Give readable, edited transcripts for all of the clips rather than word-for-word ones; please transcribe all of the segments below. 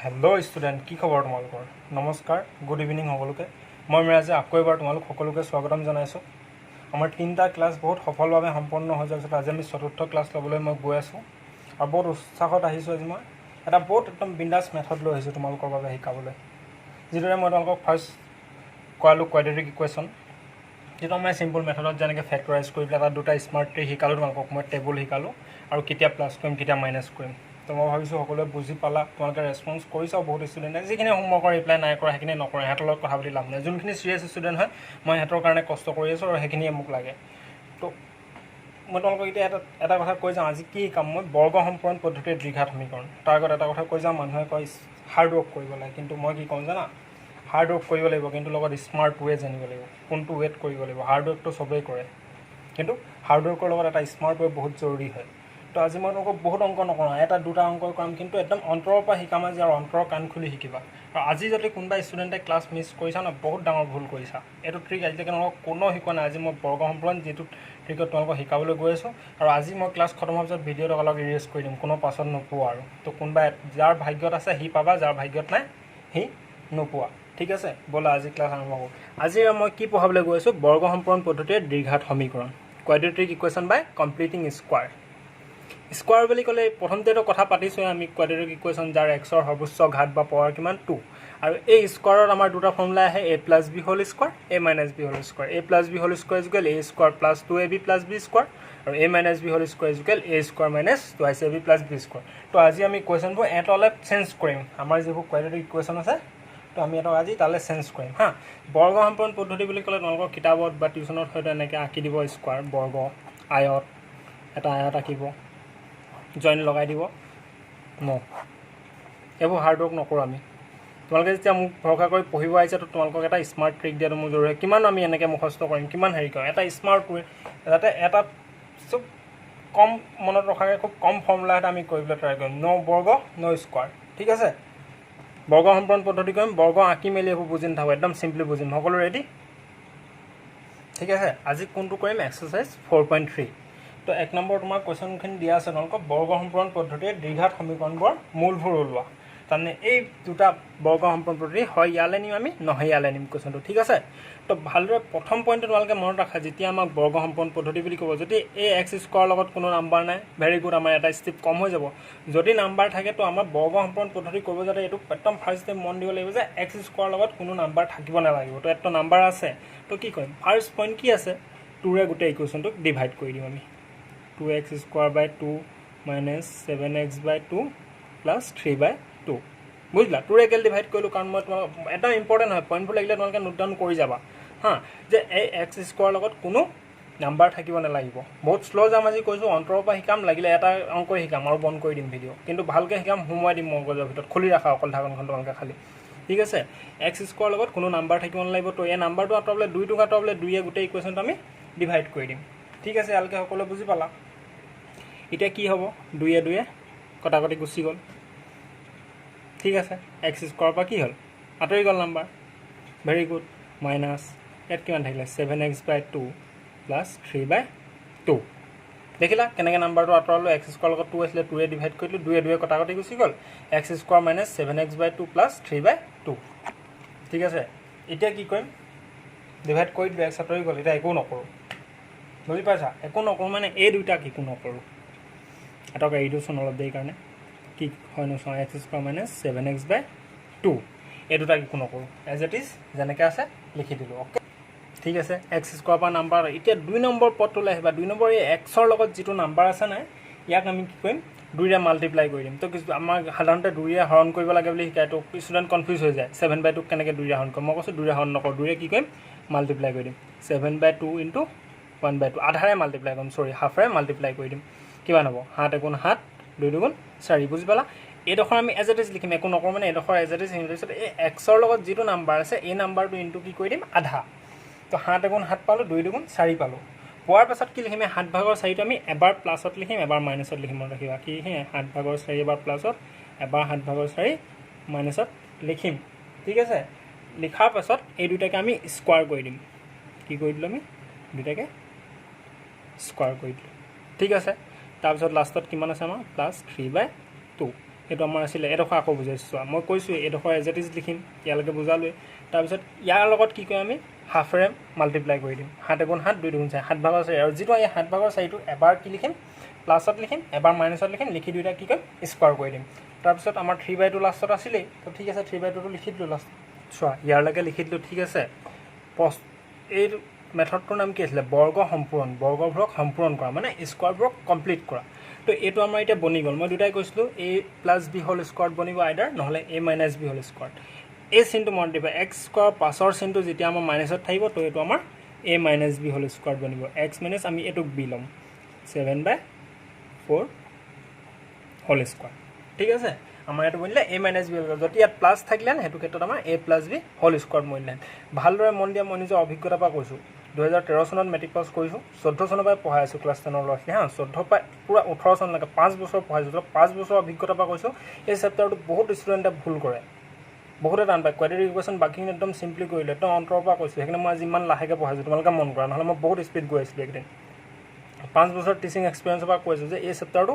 Hello' student, কি খবৰ তোমালোকৰ? নমস্কাৰ, গুড ইভিনিং সকলোকে। মই মিৰাজে আকৌ এবাৰ তোমালোক সকলোকে স্বাগতম জনাইছোঁ। আমাৰ 3টা ক্লাছ বহুত সফলভাৱে সম্পন্ন হৈ যোৱাৰ পিছত আজি আমি 4ৰ্থ ক্লাছ ল'বলৈ মই গৈ আছোঁ আৰু বহুত উৎসাহত আহিছোঁ। আজি মই এটা বহুত একদম বিন্দাছ মেথড লৈ আহিছোঁ তোমালোকৰ বাবে শিকাবলৈ। যিদৰে মই তোমালোকক ফাৰ্ষ্ট কৰালোঁ কোৱাড্ৰেটিক ইকুৱেশ্যন, যিটো আমাৰ চিম্পল মেথডত যেনেকৈ ফেক্টৰাইজ কৰি পেলাই এটা দুটা স্মাৰ্ট ট্ৰী শিকালোঁ তোমালোকক। মই টেবুল শিকালোঁ আৰু কেতিয়া প্লাছ কৰিম কেতিয়া মাইনাছ কৰিম। তো মই ভাবিছোঁ সকলোৱে বুজি পালা, তোমালোকে ৰেছপন্স কৰিছাও। বহুত ষ্টুডেণ্টে যিখিনি হোমৱৰ্কৰ ৰিপ্লাই নাই কৰা সেইখিনি নকৰে, সিহঁতৰ লগত কথা পাতি লাভ নাই। যোনখিনি চিৰিয়াছ ষ্টুডেণ্ট হয় মই সিহঁতৰ কাৰণে কষ্ট কৰি আছোঁ আৰু সেইখিনিয়ে মোক লাগে। তো মই তোমালোকক এতিয়া এটা কথা কৈ যাওঁ, আজি কি শিকাম মই বৰ্গ সম্পূৰণ পদ্ধতিৰ দ্বিঘাত সমীকৰণ। তাৰ আগত এটা কথা কৈ যাওঁ, মানুহে কয় হাৰ্ড ৱৰ্ক কৰিব লাগে, কিন্তু মই কি কওঁ জানা, হাৰ্ড ৱৰ্ক কৰিব লাগিব কিন্তু লগত স্মাৰ্ট ৱে জানিব লাগিব, কোনটো ৱেত কৰিব লাগিব। হাৰ্ড ৱৰ্কটো চবেই কৰে, কিন্তু হাৰ্ড ৱৰ্কৰ লগত এটা স্মাৰ্ট ৱে বহুত জৰুৰী হয়। তো আজি মই তোমালোকক বহুত অংক নকৰাওঁ, এটা দুটা অংক কৰাম, কিন্তু একদম অন্তৰৰ পৰা শিকাম আজি, আৰু অন্তৰৰ কাণ খুলি শিকিবা। আৰু আজি যদি কোনোবা ষ্টুডেণ্টে ক্লাছ মিছ কৰিছা ন, বহুত ডাঙৰ ভুল কৰিছা। এইটো ট্ৰিক আজিলৈকে তোমালোকক কোনো শিকোৱা নাই। আজি মই বৰ্গ সম্পূৰণ যিটো ট্ৰিকত তোমালোকক শিকাবলৈ গৈ আছোঁ, আৰু আজি মই ক্লাছ খতম হোৱাৰ পিছত ভিডিঅ'টো অলপ ইৰেজ কৰি দিম, কোনো পাছত নোপোৱা আৰু। তো কোনোবা যাৰ ভাগ্যত আছে সি পাবা, যাৰ ভাগ্যত নাই সি নোপোৱা। ঠিক আছে, ব'লা আজি ক্লাছ আৰম্ভ কৰোঁ। আজি মই কি পঢ়াবলৈ গৈ আছোঁ, বৰ্গ সম্পূৰণ পদ্ধতিৰ দ্বিঘাত সমীকৰণ, কোৱাড্ৰেটিক ইকুৱেশ্যন বাই কমপ্লিটিং স্কোৱাৰ। স্কোৱাৰ বুলি ক'লে প্ৰথমতেতো কথা পাতিছোঁৱে আমি, কোৱাড্ৰেটিক ইকুৱেশ্যন যাৰ এক্সৰ সৰ্বোচ্চ ঘাত বা পাৱাৰ কিমান 2, আৰু এই স্কোৱাৰত আমাৰ দুটা ফৰ্মুলা আহে, a plus B whole square, a minus B whole square. a plus B whole square equal a square plus 2ab plus B square, আৰু a minus B whole square equal a square minus 2ab plus B square. তো আজি আমি কুৱেশ্যনবোৰ এটা অলপ change কৰিম, আমাৰ যিবোৰ quadratic equation আছে তো আমি এটা আজি তালৈ চেঞ্জ কৰিম হা। বৰ্গ সম্পূৰণ পদ্ধতি বুলি ক'লে তোমালোকৰ কিতাপত বা টিউশ্যনত হয়তো এনেকৈ আঁকি দিব স্কোৱাৰ, বৰ্গ, আয়ত, এটা আয়ত আঁকিব, জইন লগাই দিব। এইবোৰ হাৰ্ড ৱৰ্ক নকৰোঁ আমি। তোমালোকে যেতিয়া মোক ভৰসা কৰি পঢ়িব আহিছে, তো তোমালোকক এটা স্মাৰ্ট ট্ৰিক দিয়াটো মোৰ জৰুৰী। কিমান আমি এনেকৈ মুখস্থ কৰিম, কিমান হেৰি কৰিম, এটা স্মাৰ্ট ৱে, যাতে এটা চব কম মনত ৰখাকৈ খুব কম ফৰ্মুলা এটা আমি কৰিবলৈ ট্ৰাই কৰিম। ন' বৰ্গ ন' স্কোৱাৰ, ঠিক আছে। বৰ্গ সম্পূৰণ পদ্ধতি কৰিম, বৰ্গ আঁকি মেলি এইবোৰ বুজি নাথাকোঁ, একদম চিম্পলি বুজিম। সকলো ৰেডি? ঠিক আছে। আজি কোনটো কৰিম, এক্সাৰচাইজ 4.3। তো 1 নম্বৰ তোমাৰ কুৱেশ্যনখিনি দিয়া আছে তোমালোকক, বৰ্গ সম্পূৰণ পদ্ধতিৰ দ্বিঘাত সমীকৰণবোৰ মূলবোৰ ওলোৱা। তাৰমানে এই দুটা বৰ্গ সম্পূৰণ পদ্ধতি হয় ইয়ালৈ নিম আমি, নহয় ইয়ালৈ নিম কুৱেশ্যনটো, ঠিক আছে। তো ভালদৰে প্ৰথম পইণ্টটো তোমালোকে মনত ৰাখা, যেতিয়া আমাক বৰ্গ সম্পূৰণ পদ্ধতি বুলি ক'ব, যদি এই এক্স স্কোৱাৰৰ লগত কোনো নাম্বাৰ নাই, ভেৰি গুড, আমাৰ এটা ষ্টেপ কম হৈ যাব। যদি নাম্বাৰ থাকে তো আমাৰ বৰ্গ সম্পূৰণ পদ্ধতি কৰিব যাতে এইটো একদম ফাৰ্ষ্ট ষ্টেপ মন দিব লাগিব যে এক্স স্কোৱাৰৰ লগত কোনো নাম্বাৰ থাকিব নালাগিব। তো এটা নাম্বাৰ আছে, তো কি কৰিম, ফাৰ্ষ্ট পইণ্ট কি আছে, 2ৰে গোটেই ইকুৱেশ্যনটোক ডিভাইড কৰি দিম আমি। 2x স্কোৱাৰ বাই 2 মাইনাছ 7x বাই 2 প্লাছ 3/2। বুজিলা, 2ৰে কেলে ডিভাইড কৰিলোঁ, কাৰণ মই তোমালোক এটা ইম্পৰ্টেণ্ট হয়, পইণ্টবোৰ লাগিলে তোমালোকে নোট ডাউন কৰি যাবা হা, যে এই এক্স স্কোৱাৰৰ লগত কোনো নাম্বাৰ থাকিব নালাগিব। বহুত শ্ল' যাম আজি কৈছোঁ, অন্তৰৰ পৰা শিকাম, লাগিলে এটা অংকই শিকাম আৰু বন্ধ কৰি দিম ভিডিঅ', কিন্তু ভালকৈ শিকাম, সোমোৱাই দিম মগজৰ ভিতৰত, খুলি ৰাখা অকল ঢাকনখন তোমালোকে খালি, ঠিক আছে। এক্স স্কোৱাৰৰ লগত কোনো নাম্বাৰ থাকিব নালাগিব। তো এই নাম্বাৰটো আঁতৰাবলৈ 2টো আঁতৰাবলৈ 2য়ে গোটেই ইকুৱেশ্যনটো আমি ডিভাইড কৰি দিম, ঠিক আছে। ভালকৈ সকলোৱে বুজি পালা? এতিয়া কি হ'ব, 2য়ে কটাকটি গুচি গ'ল, ঠিক আছে। এক্স স্কোৱাৰৰ পৰা কি হ'ল, আঁতৰি গ'ল নাম্বাৰ, ভেৰি গুড। মাইনাছ ইয়াত কিমান থাকিলে, 7x বাই 2 প্লাছ 3/2। দেখিলা কেনেকৈ নাম্বাৰটো আঁতৰালোঁ, এক্স স্কোৱাৰৰ লগত 2 আছিলে, 2ৰে ডিভাইড কৰিলোঁ, 2য়ে কটাকটি গুচি গ'ল, এক্স স্কোৱাৰ মাইনাছ 7x বাই 2 প্লাছ 3/2, ঠিক আছে। এতিয়া কি কৰিম, ডিভাইড কৰি দিলোঁ, এক্স আঁতৰি গ'ল, এতিয়া একো নকৰোঁ, বুজি পাইছা? একো নকৰোঁ মানে এই দুটাক একো নকৰোঁ, এটাক এৰি দিওঁচোন অলপ দেৰি কাৰণে, কি হয় নোচোৱা, এক্স স্কোৱাৰ মাইনাছ 7x বাই 2, এই দুটাক একো নকৰোঁ, এজ ইট ইজ যেনেকৈ আছে লিখি দিলোঁ, অ'কে, ঠিক আছে। এক্স স্কোৱাৰ পৰা নাম্বাৰ, এতিয়া 2 নম্বৰ পদটোলৈ আহিবা। 2 নম্বৰ এই এক্সৰ লগত যিটো নাম্বাৰ আছে নাই, ইয়াক আমি কি কৰিম, 2ৰে মাল্টিপ্লাই কৰি দিম। তো আমাক সাধাৰণতে 2ৰে হৰণ কৰিব লাগে বুলি শিকায়, তো ষ্টুডেণ্ট কনফিউজ হৈ যায়, 7/2 কেনেকৈ 2ৰে হৰণ কৰিম। মই কৈছোঁ 2ৰে হৰণ নকৰোঁ, 2ৰে কি কৰিম, মাল্টিপ্লাই কৰি দিম, 7/2 ইনটু 1/2, আধাৰে মাল্টিপ্লাই কৰিম, চৰি হাফেৰে মাল্টিপ্লাই কৰি দিম। কিমান হ'ব, 7 × 7, 2 × 4, বুজি পালা? এইডোখৰ আমি এজ ইট ইজ লিখিম, একো নকৰোঁ মানে এইডোখৰ এজ ইট ইজ। তাৰপিছত এই এক্সৰ লগত যিটো নাম্বাৰ আছে এই নাম্বাৰটো ইনটু কি কৰি দিম, আধা। তো 7 × 7 পালোঁ, 2 × 4 পালোঁ। পোৱাৰ পাছত কি লিখিম, 7/4টো আমি এবাৰ প্লাছত লিখিম, এবাৰ মাইনাছত লিখিম, মনত ৰাখিবা। কি লিখিম, 7/4 এবাৰ প্লাছত, এবাৰ 7/4 মাইনাছত লিখিম, ঠিক আছে। লিখাৰ পাছত এই দুটাকে আমি স্কোৱাৰ কৰি দিম। কি কৰি দিলোঁ আমি, দুটাকে স্কোৱাৰ কৰি দিলোঁ, ঠিক আছে। তাৰপিছত লাষ্টত কিমান আছে আমাৰ, প্লাছ 3/2, এইটো আমাৰ আছিলে এডোখৰ আকৌ বুজাইছোঁ চোৱা মই কৈছোঁ এডোখৰ এজ ইট ইজ লিখিম ইয়ালৈকে বুজালোৱে তাৰপিছত ইয়াৰ লগত কি কৰিম আমি হাফেৰে মাল্টিপ্লাই কৰি দিম 7 × 7 2 × 4 7 ভাগৰ 4 আৰু যিটো এই 7 ভাগৰ 4টো এবাৰ কি লিখিম প্লাছত লিখিম এবাৰ মাইনাছত লিখিম লিখি দুইটা কি কৰিম স্কোৱাৰ কৰি দিম তাৰপিছত আমাৰ 3/2 লাষ্টত আছিলেই তো ঠিক আছে 3/2টো লিখি দিলোঁ লাষ্ট চোৱা ইয়াৰলৈকে লিখি দিলোঁ ঠিক আছে এই মেথডটোৰ নাম কি আছিলে বৰ্গ সম্পূৰণ বৰ্গবোৰক সম্পূৰণ কৰা মানে স্কোৱাৰবোৰক কমপ্লিট কৰা তো এইটো আমাৰ এতিয়া বনি গ'ল মই দুটাই কৈছিলোঁ a + b হোল স্কোৱাৰ্ড বনিব আইডাৰ নহ'লে a - b হোল স্কোৱাৰ্ড এই চিনটো মনত দিবা এক্স স্কোৱাৰ পাছৰ চিনটো যেতিয়া আমাৰ মাইনাছত থাকিব তো এইটো আমাৰ a - b হোল স্কোৱাৰ্ড বনিব এক্স মাইনাছ আমি এইটোক b ল'ম 7/4 হোল স্কোৱাৰ ঠিক আছে আমাৰ এইটো বনিলে a - b হোল যদি ইয়াত প্লাছ থাকিলেন সেইটো ক্ষেত্ৰত আমাৰ a + b হোল স্কোৱাৰ্ড বনিলেন ভালদৰে মন দিয়া মই নিজৰ অভিজ্ঞতাৰ পৰা কৈছোঁ 2013 চনত মেট্ৰিক পাছ কৰিছোঁ 14 চনৰ পৰা পঢ়াই আছোঁ ক্লাছ 10ৰ ল'ৰা ছোৱালী হা 14 পৰা পুৰা 18 চনলৈকে 5 বছৰ পঢ়াইছোঁ 5 বছৰ অভিজ্ঞতাৰ পৰা কৈছোঁ এই চেপ্টাৰটো বহুত ষ্টুডেণ্টে ভুল কৰে বহুতে টান পায় কোৱাড্ৰেটিক ইকুৱেশ্যন বাকীখিনি একদম চিম্পলি কৰিলে একদম অন্তৰৰ পৰা কৈছোঁ সেইকাৰণে মই যিমান লাহেকৈ পঢ়াইছোঁ তোমালোকে মন কৰা নহ'লে মই বহুত স্পীড গৈ আছিলোঁ একদিন 5 বছৰ টিচিং এক্সপিৰিয়েঞ্চৰ পৰা কৈছোঁ যে এই চেপ্টাৰটো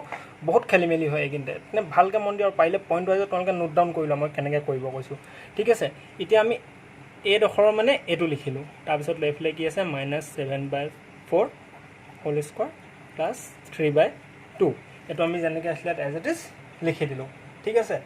বহুত খেলি মেলি হয় এইখিনিতে মানে ভালকৈ মন দিয়া আৰু পাৰিলে পইণ্ট ৱাইজত তোমালোকে নোট ডাউন কৰি লোৱা মই কেনেকৈ কৰিব কৈছোঁ ঠিক আছে এতিয়া আমি এইডোখৰৰ মানে এইটো লিখিলোঁ তাৰপিছত লেফ্টলৈ কি আছে -7/4 হোল স্কোৱাৰ প্লাছ 3/2 এইটো আমি যেনেকৈ আছিলে এজ ইট ইজ লিখি দিলোঁ ঠিক আছে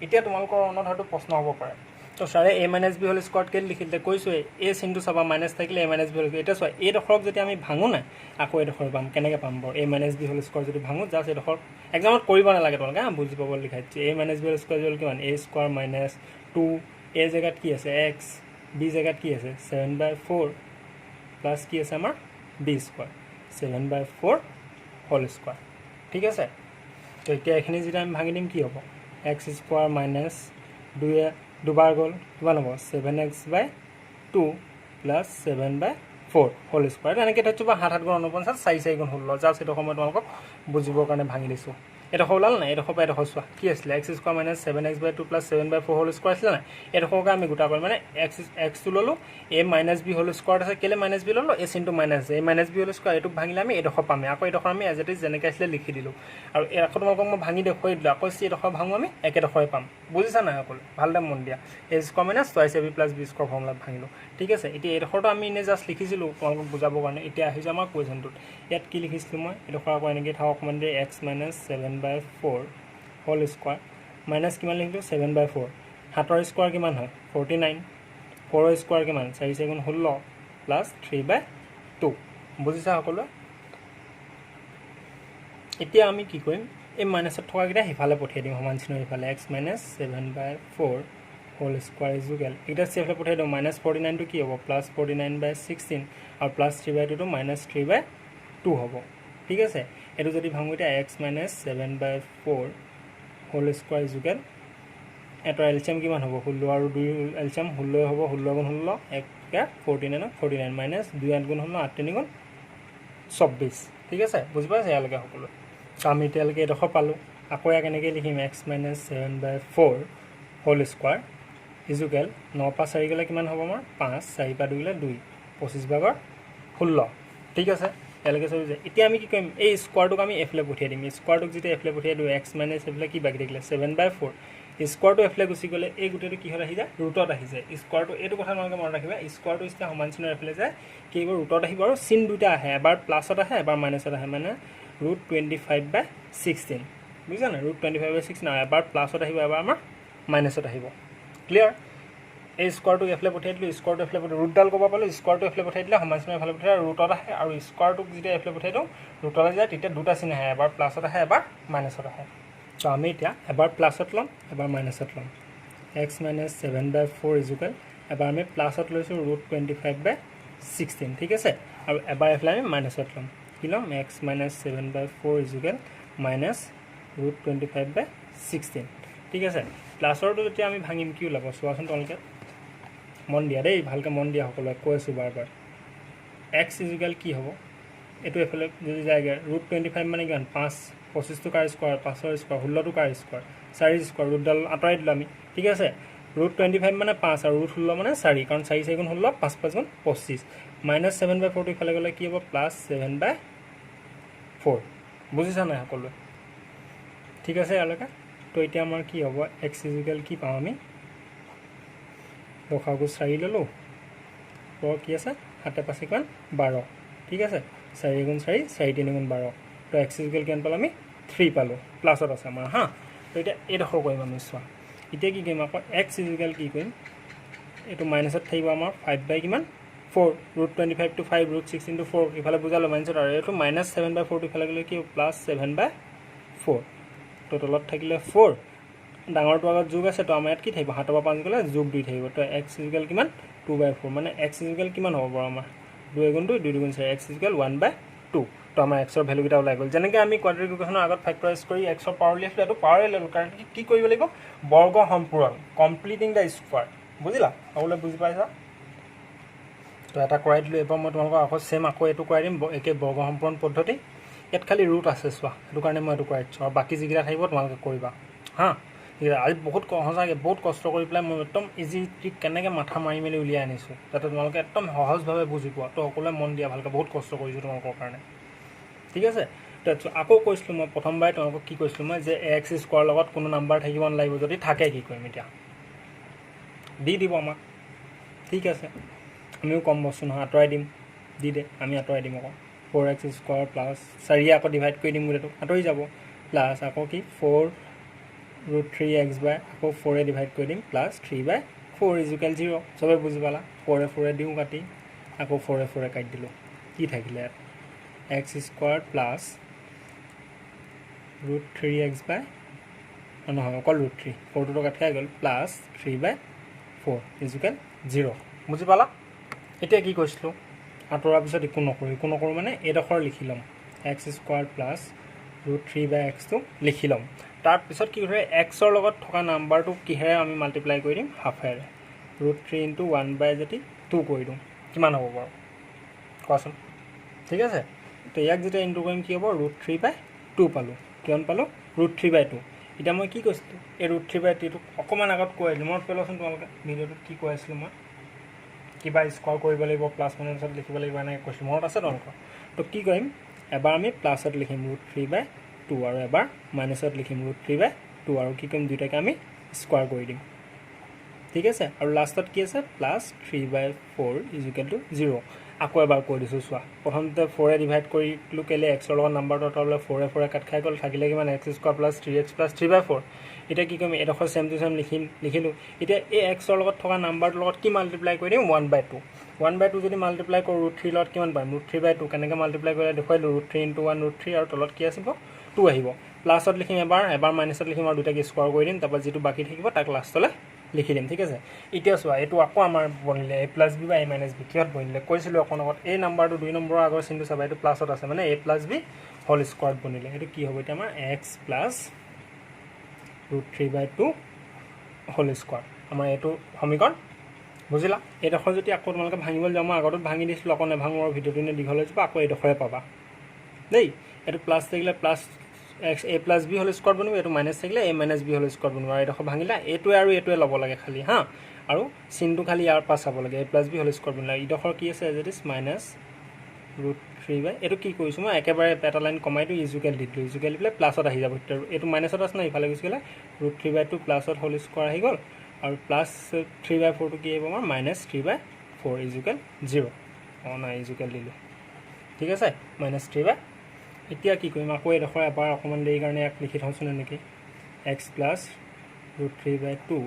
এতিয়া তোমালোকৰ মনত হয়তো প্ৰশ্ন হ'ব পাৰে তো ছাৰে a - b হোল স্কোৱাৰ্ড কেলৈ লিখিলে কৈছোঁৱে এই চিনটো চাবা মাইনাছ থাকিলে a - b হোল এতিয়া চোৱা এইডোখৰক যদি আমি ভাঙো নাই আকৌ এইডোখৰ পাম কেনেকৈ পাম বাৰু a - b হোল স্কোৱাৰ যদি ভাঙো জাষ্ট এইডোখৰ এক্সামত কৰিব নালাগে তোমালোকে বুজি পাব লিখাই দিছোঁ a - b হোল স্কোৱাৰ হ'ল কিমান a স্কোৱাৰ -2 এই জেগাত কি আছে x বি জেগাত কি আছে 7/4 প্লাছ কি আছে আমাৰ বি স্কোৱাৰ 7/4 হোল স্কোৱাৰ ঠিক আছে তো এতিয়া এইখিনি যেতিয়া আমি ভাঙি দিম কি হ'ব এক্স স্কোৱাৰ মাইনাছ 2 দুবাৰ গ'ল কিমান হ'ব 7x/2 প্লাছ 7/4 হোল স্কোৱাৰ এনেকৈ থৈছোঁ বা 7 7 × 49 4 4 × 16 জাষ্ট এইটো সময় তোমালোকক বুজিবৰ কাৰণে ভাঙি দিছোঁ এডোখৰ ওলাল নাই এডোখৰ পৰা এডোখৰ চোৱা কি আছিলে X square minus 7x/2 plus 7/4 whole square আছিলে নাই এডোখৰকে আমি গোটা কৰিম মানে এক্সটো ল'লোঁ a - b হোল স্কোৱাৰ্ড আছে কেলৈ -b ল'লোঁ এই চিনটো মাইনাছ আছে a - b হোল স্কোৱাৰ এইটোক ভাঙিলে আমি এডোখৰ পামেই আকৌ এডোখৰ আমি এজ ইট ইজ যেনেকৈ আছিলে লিখি দিলোঁ আৰু আকৌ তোমালোকক মই ভাঙি দেখুৱাই দিলোঁ আকৌ এডোখৰ ভাঙো আমি একেডোখৰে পাম বুজিছা নাই সকলো ভালদৰে মন দিয়া a square minus 2ab plus b square ফৰ্মুলাত ভাঙিলোঁ ঠিক আছে এতিয়া এইডোখৰটো আমি এনেই জাষ্ট লিখিছিলোঁ তোমালোকক বুজাবৰ কাৰণে এতিয়া আহিছোঁ আমাৰ কুৱেশ্যনটোত ইয়াত কি লিখিছিলোঁ মই এইডোখৰ আকৌ এনেকৈ থাকক অকণমান দেৰি x - 7/4 হোল স্কোৱাৰ মাইনাছ কিমান লিখিলোঁ 7/4 7ৰ স্কোৱাৰ কিমান হয় 49 4ৰ স্কোৱাৰ কিমান 4 4 × 16 প্লাছ 3/2 বুজিছা সকলোৱে এতিয়া আমি কি কৰিম এই মাইনাছত থকাকেইটা সিফালে পঠিয়াই দিম সমান চিনৰ সিফালে x - 7/4 হোল স্কোৱাৰ ইজুকেল এইকেইটা চেফলৈ পঠিয়াই দিওঁ -49টো কি হ'ব প্লাছ 49/16 আৰু প্লাছ 3/2টো -3/2 হ'ব ঠিক আছে এইটো যদি ভাঙো এতিয়া x - 7/4 হোল স্কোৱাৰ ইজুকেল এটাৰ এলচিয়াম কিমান হ'ব 16 আৰু 2 এলচিয়াম 16 হ'ব 16 × 16 49 49 -2 8 × 16 8 3 × 24 ঠিক আছে বুজি পাইছে ইয়ালৈকে সকলো তো আমি এতিয়ালৈকে এডোখৰ পালোঁ আকৌ ইয়াক এনেকৈ লিখিম x - 7/4 হোল স্কোৱাৰ ইজুকেল 9 পৰা 4 গ'লে কিমান হ'ব আমাৰ 5 4 পৰা 2 গ'লে 2 25/16 ঠিক আছে ইয়ালৈকে চলি যায় এতিয়া আমি কি কৰিম এই স্কোৱাৰটোক আমি এফালে পঠিয়াই দিম স্কোৱাৰটোক যেতিয়া এফালে পঠিয়াই দিওঁ x - এইফালে কি বাকী থাকিলে 7/4 স্কোৱাৰটো এফালে গুচি গ'লে এই গোটেইটো কিহত আহি যায় ৰুটত আহি যায় স্কোৱাৰটো এইটো কথা তোমালোকে মনত ৰাখিবা স্কোৱাৰটো যেতিয়া সমান চিনৰ এফালে যায় কি হ'ব ৰুটত আহিব আৰু চিন দুটা আহে এবাৰ প্লাছত আহে এবাৰ মাইনাছত আহে মানে √25/16 বুজিছা নাই √25/16 এবাৰ প্লাছত আহিব এবাৰ আমাৰ মাইনাছত আহিব ক্লিয়াৰ এই স্কোৱাৰটোক এফালে পঠিয়াই দিলোঁ স্কোৱাৰটো এফালে পঠিয়াই ৰুটডাল ক'ব পালোঁ স্কোৱাৰটো এফালে পঠিয়াই দিলে সমান চিনৰ এফালে পঠিয়াই ৰুটত আহে আৰু স্কোৱাৰটোক যেতিয়া এফালে পঠিয়াই দিওঁ ৰুটলৈ যায় তেতিয়া দুটা চিন আহে এবাৰ প্লাছত আহে এবাৰ মাইনাছত আহে তো আমি এতিয়া এবাৰ প্লাছত ল'ম এবাৰ মাইনাছত ল'ম x - 7/4 ইজুকেল এবাৰ আমি প্লাছত লৈছোঁ √25/16 ঠিক আছে আৰু এবাৰ এফালে আমি মাইনাছত ল'ম কি ল'ম x - 7/4 ইজুকেল মাইনাছ √25/16 ঠিক আছে প্লাছৰটো যেতিয়া আমি ভাঙিম কি ওলাব চোৱাচোন তোমালোকে মন দিয়া দেই ভালকৈ মন দিয়া সকলোৱে কৈ আছোঁ বাৰ বাৰ x ইজুকেল কি হ'ব এইটো এফালে যদি যায়গৈ √25 মানে কিমান 5 25টো কাৰ স্কোৱাৰ 5ৰ স্কোৱাৰ 16টো কাৰ স্কোৱাৰ 4 স্কোৱাৰ ৰুটডাল আঁতৰাই দিলোঁ আমি ঠিক আছে √25 মানে 5 আৰু √16 মানে 4 কাৰণ 4 4 × 16 5 5 × 25 -7/4টো ইফালে গ'লে কি হ'ব +7/4 বুজিছা নাই সকলোৱে ঠিক আছে ইয়ালৈকে তো এতিয়া আমাৰ কি হ'ব x ইকুৱেল কি পাম আমি লসাগু 4 ললো পৰ কি আছে 7 5 কিমান 12 ঠিক আছে 4 গুণ 4 4 3 গুণ 12 তো x ইকুৱেল কিমান পালো আমি 3 পালো প্লাছত আছে আমাৰ হা তো এতিয়া এডখৰ কৰিম আমি চোৱা এতিয়া কি কৰিম আকৌ x ইকুৱেল কি কৰিম এটো মাইনাসত থাকিব আমাৰ 5 বাই কিমান 4 √25 to 5 √6 into 4 ইফালে বুজালো মাইনাসত আৰু এটো -7/4 ইফালে গলে কি +7/4 তো তলত থাকিলে 4 ডাঙৰটো আগত যোগ আছে তো আমাৰ ইয়াত কি থাকিব 7/5 গলে যোগ 2 থাকিব তো x ইকুৱেল কিমান 2/4 মানে x ইকুৱেল কিমান হ'ব বাৰু আমাৰ 2 গুণ 2 2 গুণ 4 x ইকুৱেল 1/2 তো আমাৰ x ৰ ভ্যালু কিটা ওলাই গল যেনেকৈ আমি কোৱাড্ৰেটিক ইকুৱেশ্যনৰ আগত ফেক্টৰাইজ কৰি x ৰ পাৱাৰ লিখলে এটো পাৱাৰ ললো কাৰণ কি কৰিব লাগিব বৰ্গ সম্পূৰণ কমপ্লিটিং দা স্কয়াৰ বুজিলা আউলে বুজি পাইছা তো এটা কৰাই দিলো এবাৰ মই তোমালোকক আকৌ সেম আকৌ এটো কৰাই দিম একে বৰ্গ সম্পূৰণ পদ্ধতি ইয়াত খালি ৰুট আছে চোৱা এটো কাৰণে মই এটো কৰাই দিছো আৰু বাকি যিকিটা থাকিব তোমালোকে কৰিবা হা আজি বহুত সঁচাকে বহুত কষ্ট কৰি পেলাই মই একদম ইজি ট্ৰিক কেনেকৈ মাথা মাৰি মেলি উলিয়াই আনিছো যাতে তোমালোকে একদম সহজভাৱে বুজি পোৱা তো সকলোৱে মন দিয়া ভালকৈ বহুত কষ্ট কৰিছো তোমালোকৰ কাৰণে ঠিক আছে তো আকৌ কৈছিলো মই প্ৰথমবাৰ তোমালোকক কি কৈছিলো মই যে x স্কয়াৰ লগত কোনো নাম্বাৰ থাকিব নালাগিব যদি থাকে কি কৰিম এতিয়া দি দিব আমাক ঠিক আছে আমিও কম বস্তু নহয় আঁতৰাই দিম দি দে আমি আঁতৰাই দিম আকৌ 4x স্কয়াৰ প্লাছ 4 আকৌ ডিভাইড কৰি দিম গুটেটো আঁতৰি যাব প্লাছ আকৌ কি 4 √3x বাই আকৌ 4 এ ডিভাইড কৰি দিম প্লাছ 3/4 ইকুৱেল 0 সবে বুজি পালা 4 এ 4 এ দিও কাটি আকৌ 4 এ 4 এ কাটি দিলো কি থাকিলে x স্কয়াৰ প্লাছ √3x বাই নহয় অকল √3 4 টো কাটি খাই গল প্লাছ 3/4 ইকুৱেল 0 বুজি পালা এতিয়া কি কৈছিলো আঁতৰাৰ পিছত একো নকৰো মানে এডখৰ লিখি লম x স্কয়াৰ প্লাছ √3/x টো লিখি লম তাৰ পিছত কি হয় x ৰ লগত থকা নাম্বাৰটো কিহেৰে আমি মাল্টিপ্লাই কৰি দিম হাফেৰে √3 * 1 যদি 2 কৰি দিম কিমান হ'ব বাৰু কোৱাচোন ঠিক আছে তো ইয়াক যেতিয়া ইনটু কৰিম কি হ'ব √3/2 পালো কিমান পালো √3/2 এতিয়া মই কি কৈছিলো এই √3/2 টো অকমান আগত কৈ দিম মনত পেলাচোন তোমালোকে ভিডিওটো কি কৈ আছিলো মই কিবা স্কয়াৰ কৰিব লাগিব প্লাস মাইনাসত লিখিব লাগিব এনে কৈছিলো মনত আছে তোমালোকৰ তো কি কৰিম এবাৰ আমি প্লাসত লিখিম √3/2 আৰু এবাৰ মাইনাসত লিখিম √3/2 আৰু কি কৰিম দুটাকে আমি স্কয়াৰ কৰি দিম ঠিক আছে আৰু লাষ্টত কি আছে প্লাস 3/4 0 আকৌ এবাৰ কৈ দিছো চোৱা প্ৰথমতে 4 এ ডিভাইড কৰিলো কেলে x ৰ লগত নাম্বাৰটো আঁতৰালে 4 এ 4 এ কাট খাই গল থাকিলে কিমান x square plus 3x plus 3/4 এটা কি কৰিম এডখৰ সেম টু সেম লিখিলো এতিয়া এই x ৰ লগত থকা নাম্বাৰটোৰ লগত কি মাল্টিপ্লাই কৰি দিম 1/2 1/2 যদি মাল্টিপ্লাই কৰো √3 লগত কিমান পাম √3/2 কেনেকৈ মাল্টিপ্লাই কৰিলে দেখুৱাইলো √3 * 1 √3 আৰু তলত কি আহিব 2 আহিব প্লাসত লিখিম এবাৰ মাইনাসত লিখিম আৰু দুটাকে স্কয়াৰ কৰি দিম তাৰপৰা যেটো বাকি থাকিব তাক লাষ্টলে লিখি দিম ঠিক আছে এতিয়া চোৱা এটো আকৌ আমাৰ বনিলে a + b বা a - b কিহত বনিলে কৈছিলো অকন আগত এই নাম্বাৰটো 2 নম্বৰৰ আগৰ চিনটো চাবা এটো প্লাসত আছে মানে a + b হোল স্কয়াৰ বনিলে এটো কি হ'ব এতিয়া আমাৰ x + √3/2 হোল স্কয়াৰ আমাৰ এটো সমীকৰণ বুজিলা এডখৰ যদি আকৌ তোমালোকে ভাঙিবল যাও মই আগত ভাঙি দিছিলো আকৌ নেভাঙৰ ভিডিওটো নে দীঘল হৈ যাব আকৌ এডখৰে পাবা দেই এটো প্লাস থাকিলে plus x a + b whole square বনিব এটো মাইনাস থাকিলে a - b হোল স্কয়াৰ বনিব আৰু এডখৰ ভাঙিলা এটোৱে আৰু এটোৱে ল'ব লাগে খালি হা আৰু চিনটো খালি ইয়াৰ পাছ চাব লাগে a + b হোল স্কয়াৰ বনিলা ইডখৰ কি আছে এজ ইট ইজ -√3/, এটো কি কৰিছো মই একেবাৰে এটা লাইন কমাই দিও ইকুৱেল দি দিলো ইকুৱেল দিলে প্লাসত আহি যাব এটো মাইনাসত আছে না ইফালে গুছি গলে √3/2 প্লাসত হোল স্কয়াৰ আহি গল আৰু প্লাস 3/4 টো কি হ'ব আমাৰ -3/4 ইকুৱেল 0 নাই ইকুৱেল দিলো ঠিক আছে -3/, এতিয়া কি কৰিম আকৌ এডখৰ এবাৰ অকমান দেৰি কাৰণে এক লিখি থওঁচোন নেকি x + √3/2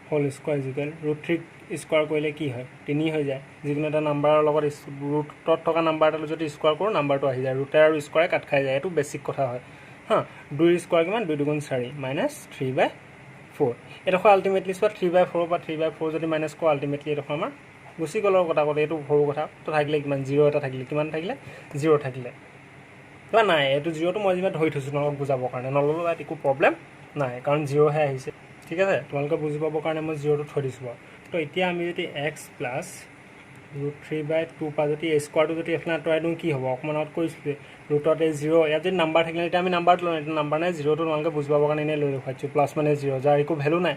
whole square equal √3 square কৰিলে কি হয় 3 হৈ যায় যিকোনো এটা নাম্বাৰৰ লগত ৰুটত থকা নাম্বাৰ এটা যদি স্কয়াৰ কৰো নাম্বাৰটো আহি যায় ৰুটে আৰু স্কয়াৰে কাট খাই যায় এটো বেসিক কথা হয় হা 2 স্কয়াৰ কিমান 2 * 4 -3/4 এডখৰ আলটিমেটলি চোৱা 3/4 বা 3/4 যদি মাইনাস কো আলটিমেটলি এডখৰ আমাৰ গুছি গলৰ কথা কলে এটো সৰু কথা তো থাকিলে কিমান 0 এটা থাকিলে কিমান থাকিলে 0 থাকিলে তো নাই এটো 0 টো মই যিমান ধৰি থৈছো তোমাক বুজাবৰ কাৰণে নললো তাত একো প্ৰবলেম নাই কাৰণ 0 হে আহিছে ঠিক আছে তোমালোকে বুজি পাবৰ কাৰণে মই 0 টো থৈ দিছো তো এতিয়া আমি যদি x + √3/2 পা যদি a স্কয়াৰটো যদি এফালে আঁতৰাই দিও কি হ'ব অকমান আউট কৰিছিলো ৰুটত এই 0 ইয়াত যদি নাম্বাৰ থাকিলে এটা আমি নাম্বাৰটো লওঁ এটা নাম্বাৰ নাই 0 টো তোমালোকে বুজি পাবৰ কাৰণে এনে লৈ ৰখাইছো প্লাস মানে 0 যাৰ একো ভ্যালু নাই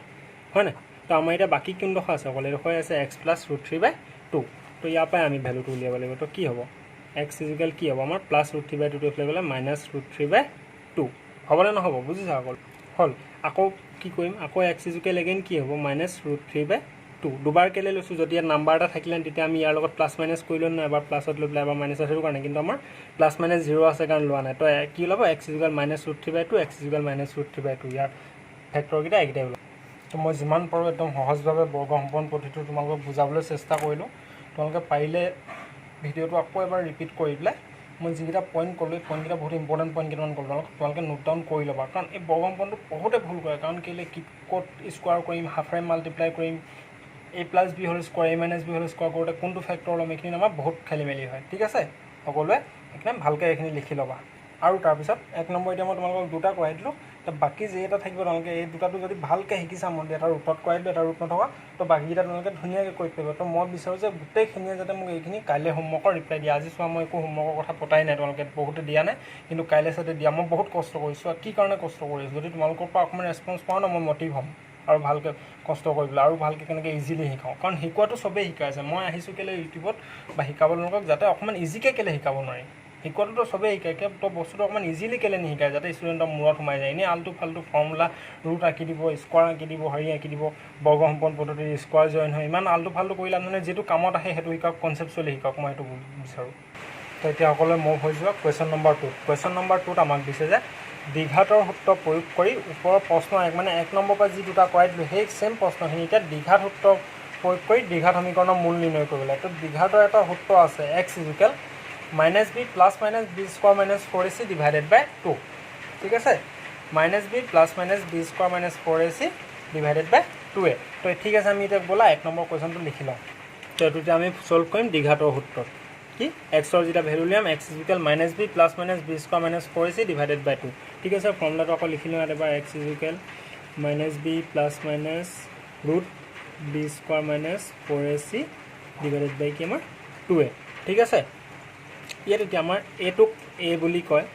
হয় না তো আমাৰ এটা বাকি কোনডখৰ আছে অকলে ৰখাই আছে x + √3/2 তো ইয়াৰ পৰা আমি ভ্যালুটো উলিয়াব লাগিব তো কি হ'ব x ইকুৱেল কি হ'ব আমাৰ +√3/2 টো এফালে গলে -√3/2 হ'বনে নহব বুজিছা অকল হল আকৌ কি কৰিম, আকৌ এক্স ইজুকেল এগেইন কি হ'ব -√3/2 দুবাৰ কেলৈ লৈছোঁ, যদি ইয়াত নাম্বাৰ এটা থাকিলে তেতিয়া আমি ইয়াৰ লগত প্লাছ মাইনাছ কৰি লৈ নহয়, এবাৰ প্লাছত লৈ পেলাই এবাৰ মাইনাছত, সেইটো কাৰণে। কিন্তু আমাৰ প্লাছ মাইনাছ 0 আছে কাৰণে লোৱা নাই। তো কি ওলাব, এক্স ইজুকেল -√3/2, এক্স ইজুকেল -√3/2, ইয়াৰ ফেক্টৰকেইটা এইকেইটাই ওলাব। তো মই যিমান পাৰোঁ একদম সহজভাৱে বৰ্গ সম্পন্ন পদ্ধতিটো তোমালোকক বুজাবলৈ চেষ্টা কৰিলোঁ। তোমালোকে পাৰিলে ভিডিঅ'টো আকৌ এবাৰ ৰিপিট কৰি পেলাই মই যিকেইটা পইণ্ট ক'লোঁ, এই পইণ্টকেইটা বহুত ইম্পৰ্টেণ্ট পইণ্ট কেইটামান ক'লোঁ, তোমালোকে নোট ডাউন কৰি ল'বা। কাৰণ এই বৰ্গ সম্পন্নটো বহুতে ভুল কৰে, কাৰণ কেলৈ ক'ত স্কোৱাৰ কৰিম, হাফেৰে মাল্টিপ্লাই কৰিম, a+b whole square, a-b whole square কৰোঁতে কোনটো ফেক্টৰ ল'ম, এইখিনি আমাৰ বহুত খেলি মেলি হয়। ঠিক আছে, সকলোৱে এইখিনি ভালকৈ এইখিনি লিখি ল'বা। আৰু তাৰপিছত 1 নম্বৰ এতিয়া মই তোমালোকক 2টা কৰাই দিলোঁ। তো বাকী যি এটা থাকিব তোমালোকে এই 2টাটো যদি ভালকৈ শিকিছা মন দি, এটা ৰুটত কৰাই দিলোঁ, এটা ৰুট নথকা, তো বাকীকেইটা তোমালোকে ধুনীয়াকৈ কৰি পাৰিবা। তো মই বিচাৰোঁ যে গোটেইখিনিয়ে যাতে মোক এইখিনি কাইলৈ হোমৱৰ্কৰ ৰিপ্লাই দিয়া। আজি চোৱা মই একো হোমৱৰ্কৰ কথা পতাই নাই, তোমালোকে বহুতে দিয়া নাই, কিন্তু কাইলৈ চাইতে দিয়া। মই বহুত কষ্ট কৰিছোঁ, আৰু কি কাৰণে কষ্ট কৰিছোঁ, যদি তোমালোকৰ পৰা অকণমান ৰেছপন্স পাওঁ ন, মই মটিভ হ'ম আৰু ভালকৈ কষ্ট কৰিবলৈ, আৰু ভালকৈ কেনেকৈ ইজিলি শিকাওঁ। কাৰণ শিকোৱাটো চবেই শিকাইছে, মই আহিছোঁ কেলৈ ইউটিউবত বা শিকাব তেওঁলোকক, যাতে অকণমান ইজিকৈ কেলৈ শিকাব নোৱাৰি। শিকোৱাটোতো চবেই শিকায়, তো বস্তুটো অকণমান ইজিলি কেলৈ নিশিকায়, যাতে ষ্টুডেণ্টৰ মূৰত সোমাই যায়। এনেই আল্টু ফাল্টু ফৰ্মুলা, ৰুট আঁকি দিব, স্কোৱাৰ আঁকি দিব, আঁকি দিব, বৰ্গ সম্পন্ন পদ্ধতিৰ স্কোৱাৰ জইন হয়, ইমান আল্টু ফাল্টু কৰিলে মানে যিটো কামত আহে সেইটো শিকাওক, কনচেপ্টচুৱেলি শিকাওক, মই সেইটো বিচাৰোঁ। তো এতিয়া সকলোৱে মুভ হৈ যোৱা কুৱেশ্যন নম্বৰ 2। কুৱেশ্যন নম্বৰ 2ত আমাক দিছে যে দ্বিঘাতৰ সূত্ৰ প্ৰয়োগ কৰি ওপৰৰ প্ৰশ্ন মানে 1 নম্বৰ পৰা যি 2টা কৰাই দিলোঁ, সেই ছেইম প্ৰশ্নখিনি এতিয়া দ্বিঘাত সূত্ৰ প্ৰয়োগ কৰি দ্বিঘাত সমীকৰণৰ মূল নিৰ্ণয় কৰিব লাগে। তো দ্বিঘাতৰ এটা সূত্ৰ আছে, x equal -b + -b² - 4ac / 2। ঠিক আছে, -b + -b² - 4ac / 2a। তো ঠিক আছে, আমি এতিয়া ব'লা 1 নম্বৰ কুৱেশ্যনটো লিখি লওঁ। তো এইটো এতিয়া আমি ছল্ভ কৰিম দ্বিঘাতৰ সূত্ৰত। কি এক্সৰ যেতিয়া value Liam, x equal -b + -b² - 4ac / 2। ঠিক আছে, ফৰ্মুলাটো আকৌ লিখি লওঁ এবাৰ, x equal -b + -b² - 4ac / কি আমাৰ 2a। ঠিক আছে, ইয়াত এতিয়া আমাৰ এইটোক a বুলি কয়,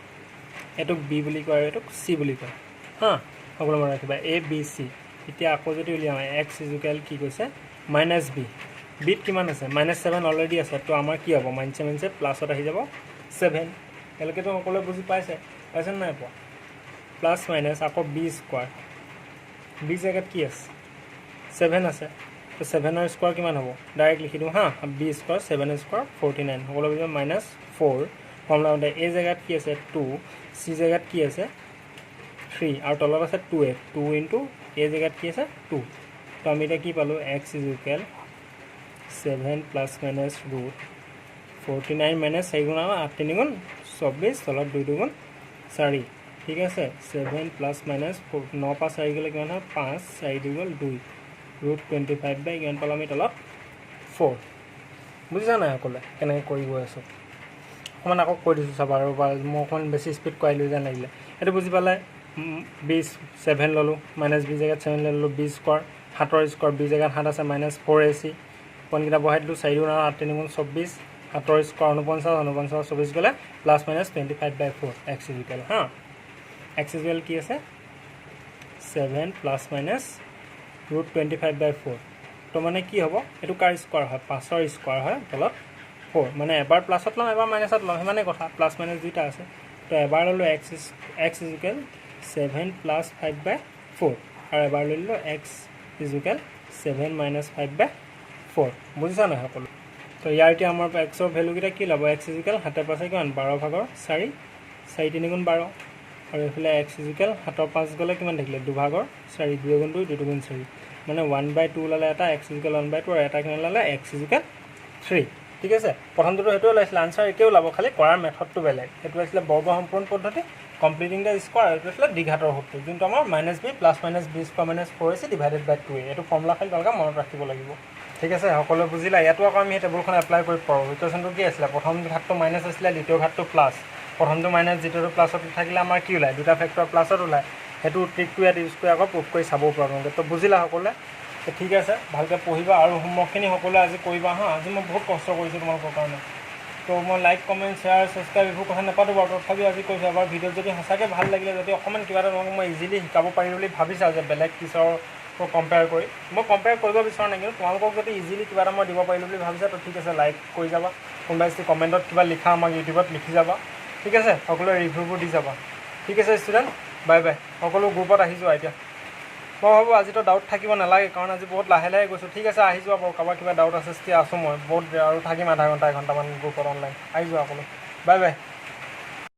এইটোক b বুলি কয়, আৰু এইটোক c বুলি কয়। হাঁ, সকলো মনত ৰাখিবা, a b c। এতিয়া আকৌ যদি উলিয়াওঁ, x ইজুকেল কি কৈছে -b, বিত কিমান আছে -7 অলৰেডি আছে। তো আমাৰ কি হ'ব, -7 প্লাছত আহি যাব 7। এতিয়ালৈকেতো সকলোৱে বুজি পাইছে নাই পোৱা? প্লাছ মাইনাছ আকৌ b², b জেগাত কি আছে 7 আছে। তো 7ৰ স্কোৱাৰ কিমান হ'ব, ডাইৰেক্ট লিখি দিওঁ হাঁ, b² 7 স্কোৱাৰ 49, সকলো বুজিব -4। ফৰ্মুলা মতে a জেগাত কি আছে 2, c জেগাত কি আছে 3, আৰু তলত আছে 2a, 2 * a জেগাত কি আছে 2। তো আমি এতিয়া কি পালোঁ, x ইজুকেল 7 ± √49 - 4 গুণ 8 3 গুণ 24, তলত 2 2 গুণ 4। ঠিক আছে, 7 ± 9 পৰা 4 গ'লে কিমান হয় 5, 4 2 গ'ল 2, √25 কিমান পালোঁ আমি তলত 4। বুজিছা নাই সকলোৱে কেনেকৈ কৰি গৈ আছোঁ? অকণমান আকৌ কৈ দিছোঁ চাবা, আৰু মই অকণমান বেছি স্পীড কৰাইলোঁ যেন লাগিলে। সেইটো বুজি পালে, b7 ল'লোঁ, -b জেগাত 7 ল'লোঁ, b² 7ৰ স্কোৱাৰ, b জেগাত 7 আছে -4ac, পইণ্টকেইটা বহাই দিলোঁ, 4 গুণ 8 3 গুণ 24, 7ৰ স্কোৱাৰ 49, 24 গ'লে +-25/4 x ইজুকেল। হাঁ, x ইজুকেল কি আছে 7 ± √25/4। তো মানে কি হ'ব, এইটো কাৰ স্কোৱাৰ হয়, 5ৰ স্কোৱাৰ হয়, তলত 4, মানে এবাৰ প্লাছত ল'ম এবাৰ মাইনাছত ল'ম, সিমানেই কথা, প্লাছ মাইনাছ দুইটা আছে। তো এবাৰ ল'লোঁ x ইজুকেল 7 + 5/4, আৰু এবাৰ লৈ ল'লোঁ x ইজুকেল 7 - 5/4। বুজিছা নহয় সকলো? তো ইয়াৰ এতিয়া আমাৰ এক্সৰ ভেলুকেইটা কি ল'ব, x ইজুকেল 7 ৰ কিমান 12/4, 4 3 গুণ 12, আৰু এইফালে x ইজুকেল 7ৰ 5 গ'লে কিমান থাকিলে 2/4, 4 2 গুণ 2, 2 গুণ 4, মানে 1/2 ওলালে এটা, x ইজুকেল 1/2, আৰু এটা কিমান ওলালে x ইজুকেল 3। ঠিক আছে, প্ৰথমটোতো সেইটোৱে ওলাইছিলে, আনচাৰ একেই ওলাব, খালি কৰাৰ মেথডটো বেলেগ। সেইটো আছিলে বৰ্গ সম্পূৰ্ণ পদ্ধতি, কমপ্লিটিং দ্য স্কোৱাৰ, এইটো আছিলে দ্বিঘাতৰ সূত্ৰ, যোনটো আমাৰ -b + -b² - 4ac / 2a। এইটো ফৰ্মুলা খালি তোমালোকে মনত ৰাখিব লাগিব। ঠিক আছে, সকলোৱে বুজিলা? ইয়াতো আকৌ আমি সেই টেবুলখন এপ্লাই কৰিব পাৰোঁ। ইকুৱেশ্যনটো কি আছিলে, প্ৰথম ঘাতটো মাইনাছ আছিলে, দ্বিতীয় ঘাতটো প্লাছ। প্ৰথমটো মাইনাছ, দ্বিতীয়টো প্লাছত থাকিলে আমাৰ কি ওলায়, দুটা ফেক্টৰ প্লাছত ওলায়। সেইটো ট্ৰিকটো ইয়াত ইউজ কৰি আকৌ প্ৰুভ কৰি চাবও পাৰোঁ তোমালোকে। তো বুজিলা সকলোৱে? ঠিক আছে, ভালকৈ পঢ়িবা আৰু হোমৱৰ্কখিনি সকলোৱে আজি কৰিবা হাঁ। আজি মই বহুত কষ্ট কৰিছোঁ তোমালোকৰ কাৰণে। তো মই লাইক কমেণ্ট শ্বেয়াৰ ছাবস্ক্ৰাইব এইবোৰ কথা নাপাতোঁ বাৰু, তথাপিও আজি কৈছোঁ এবাৰ ভিডিঅ'ত যদি সঁচাকৈ ভাল লাগিলে, যদি অকণমান কিবা এটা তোমালোকক মই ইজিলি শিকাব পাৰিম বুলি ভাবিছা, যে বেলেগ টিচাৰৰ কম্পেয়াৰ কৰি, মই কম্পেয়াৰ কৰিব বিচৰা নাই, কিন্তু তোমালোকক যদি ইজিলি কিবা এটা মই দিব পাৰিলোঁ বুলি ভাবিছা, তো ঠিক আছে, লাইক কৰি যাবা। কোনোবাই যদি কমেণ্টত কিবা লিখা আমাক ইউটিউবত লিখি যাবা। ঠিক আছে, সকলোৱে ৰিভিউবোৰ দি যাবা। ঠিক আছে ষ্টুডেণ্ট, বাই বাই। সকলো গ্ৰুপত আহি যোৱা এতিয়া। মই ভাবোঁ আজিতো ডাউট থাকিব নালাগে, কাৰণ আজি বহুত লাহে লাহে গৈছোঁ। ঠিক আছে আহি যোৱা বাৰু, কাৰোবাৰ কিবা ডাউট আছে যেতিয়া আছোঁ মই বহুত আৰু থাকিম আধা ঘণ্টা 1 ঘণ্টামান গ্ৰুপত অনলাইন। আহি যোৱা সকলো, বাই বাই।